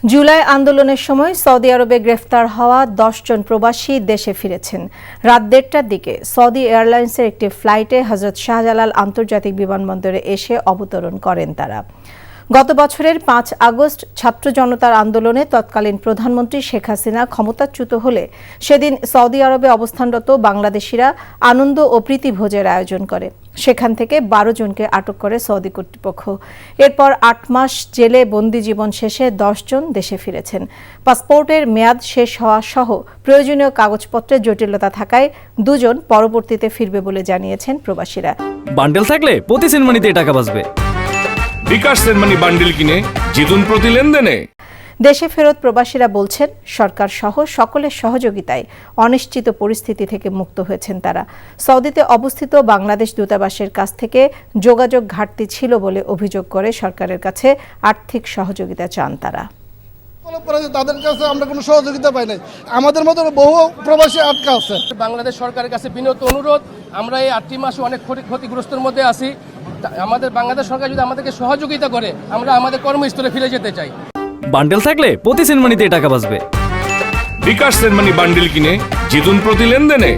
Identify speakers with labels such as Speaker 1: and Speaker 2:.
Speaker 1: জুলাই আন্দোলনের সময় সৌদি আরবে গ্রেফতার হওয়া ১০ জন প্রবাসী দেশে ফিরেছেন। রাত ১:৩০টার দিকে সৌদি এয়ারলাইন্সের একটি ফ্লাইটে হজরত শাহজালাল আন্তর্জাতিক বিমানবন্দরে এসে অবতরণ করেন তারা। গত বছরের ৫ আগস্ট ছাত্র জনতার আন্দোলনে তৎকালীন প্রধানমন্ত্রী শেখ হাসিনা ক্ষমতাচ্যুত হলে সেদিন সৌদি আরবে অবস্থানরত বাংলাদেশিরা আনন্দ ও প্রীতিভোজের আয়োজন করে। সেখান থেকে ১২ জনকে আটক করে সৌদি কর্তৃপক্ষ। এরপর ৮ মাস জেলে বন্দি জীবন শেষে ১০ জন দেশে ফিরেছেন। পাসপোর্টের মেয়াদ শেষ হওয়া সহ প্রয়োজনীয় কাগজপত্রের জটিলতা থাকায় ২ জন পরবর্তীতে ফিরবে বলে জানিয়েছেন প্রবাসীরা।
Speaker 2: বান্ডেল থাকলে প্রতি সেনমানিতে টাকা বাঁচবে।
Speaker 3: বিকাশ সেনমানি বান্ডেল কিনে জিতুন প্রতি লেনদেনে।
Speaker 1: দেশে ফেরত প্রবাসীরা বলছেন, সরকার সহ সকলের সহযোগিতায় অনিশ্চিত পরিস্থিতি থেকে মুক্ত হয়েছেন তারা। সৌদিতে অবস্থিত বাংলাদেশ দূতাবাসের কাছ থেকে যোগাযোগ ঘাটতি ছিল বলে অভিযোগ করে সরকারের কাছে আর্থিক সহযোগিতা চান তারা।
Speaker 4: তাদের কাছে আমরা কোনো সহযোগিতা পাই নাই। আমাদের মতো বহু প্রবাসী আটকা আছে।
Speaker 5: বাংলাদেশ সরকারের কাছে বিনীত অনুরোধ, আমরা এই ৮টি মাসে অনেক ক্ষতিগ্রস্তের মধ্যে আছি। আমাদের বাংলাদেশ সরকার যদি আমাদেরকে সহযোগিতা করে, আমরা আমাদের কর্মস্থলে ফিরে যেতে চাই।
Speaker 2: বান্ডেল থাকলে প্রতি সেনমানিতে টাকা বাঁচবে।
Speaker 3: বিকাশ সেনমানি বান্ডেল কিনে জিতুন প্রতি লেনদেনে।